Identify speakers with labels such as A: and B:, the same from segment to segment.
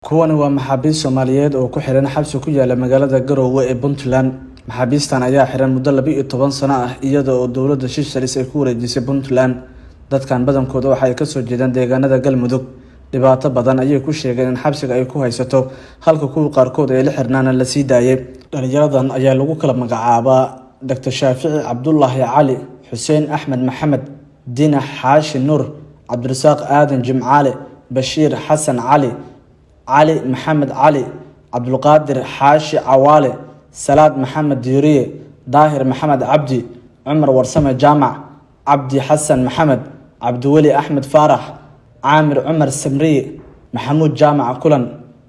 A: kuwani waa maxaabiis Soomaaliyeed oo ku xiran xabsi ku yaala magaalada Garowe ee Puntland. Maxaabiistan ayaa xiran muddo 12 sano ah iyadoo oo dowladda Seychelles ay ku wareejisay Puntland. Dadkan badankooda waxa ay ka soo jeedaan deegaanada Galmudug. Dhibaato badan ayay ku sheegeen in xabsiga ay ku haysato halka kuwa qaarkood ay la xirnaana la sii daayay. Dhalinyaradan ayaa lagu kala magacaabaa Dr. Shaafici Cabdullaahi Cali, Xuseen Axmed Maxamed, Dina Xaashi Nur, Cabdirasaaq Aadan Jimcaale, Bashiir Xasan Cali, علي محمد علي، عبد القادر حاشي عوالي، سلاد محمد ديوريه، ظاهر محمد عبدي، عمر ورسمة جامع، عبدي حسن محمد، عبد ولي أحمد فارح، عامر عمر السمري، محمود جامع كلن،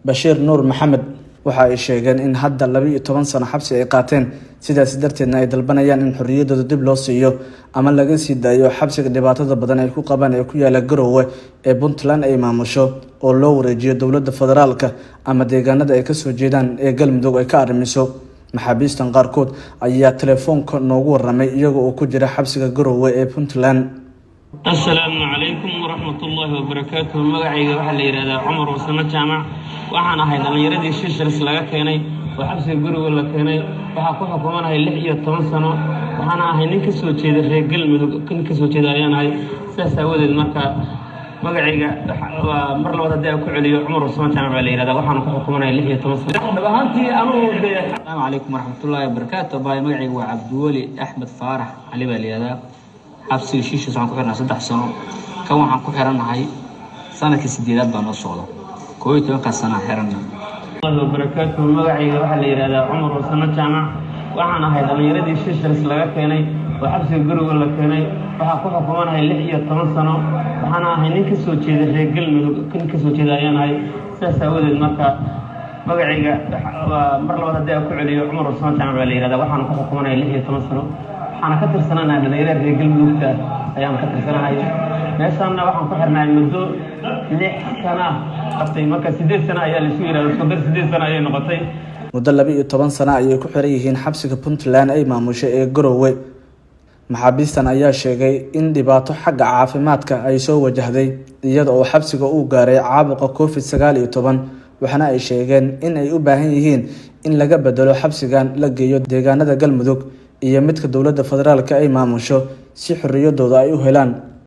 A: بشير نور محمد. waxa ay sheegeen in hadda 12 sano xabsi ay qaateen sidaas darteedna ay dalbanayaan in xorriyadooda dib loo siiyo ama laga sii daayo xabsiga dhibaatada badan ay ku qabaan ee ku yaala Garowe ee Puntland ay maamusho oo loo wareejiyo dowladda federaalka ama deegaanada ay ka soo jeedaan ee Galmudug ay ka arrimiso. Maxaabiistan qaarkood ayaa telefoonka noogu waramay iyaga oo ku jira xabsiga Garowe ee Puntland.
B: السلام عليكم ورحمة الله وبركاته. مقعي واحد اللي يراد عمر وسمة جامع وحنا هاي دلنيردي Seychelles laga keenay وحبس Garowe la keenay waxa ku xukumanay 16 sano waxana ahay nin ka soo jeeda reer Galmudug kan ka soo jeeda ayaan ahay saas awadeed marka magacayga mar labaad hadii ku celiyo Umar Usman Jaamac la yiraahdo waxaan ku xukumanay 16 sano dhabaantii anu Assalaamu alaykum warahmatullaahi wabarakatuh. Magacayga waa Cabdiwali Axmed Faarax Ali baa la yiraahdaa xabsi Seychelles aan ku xirnaa 3 sano kan waxaan ku xiranahay sanadkii 8aad baan oo socdo 12 sano xirana الله وبركاته. magacayga waxa la yiraahdaa Umar Usman Jaamac waxaan ahay dhallinyaradii Seychelles laga keenay oo xabsiga Garowe la keenay waxa ku xukumanay 16 sano waxana ahay nin ka soo jeeda reer Galmudug kan ka soo jeeda ayaan ahay saas awadeed marka magacayga mar labaad hadii ku celiyo Umar Usman Jaamac la yiraahdaa waxaan ku xukumanay 16 sano waxaan ka tirsanahay dhalinyarada reer Galmudug ayaan ka tirsanahay meeshaana waxaan ku xirnaa muddo 6 sano qabtay marka 8 sano ayaa la soo yiraahdaa soo dar 8 sano ayay noqotay
A: muddo 12 sano ayay ku xiran yihiin xabsiga Puntland ay maamushay ee Garowe. Maxaabiistan ayaa sheegay in dhibaato xagga caafimaadka ay soo wajahday iyadoo oo xabsiga uu gaaray caabuqa COVID-19 waxana ay sheegeen in ay u baahan yihiin in laga bedelo xabsigan la geeyo deegaanada Galmudug iyo midka dowladda federaalka ay maamusho si xorriyadooda ay u helaan.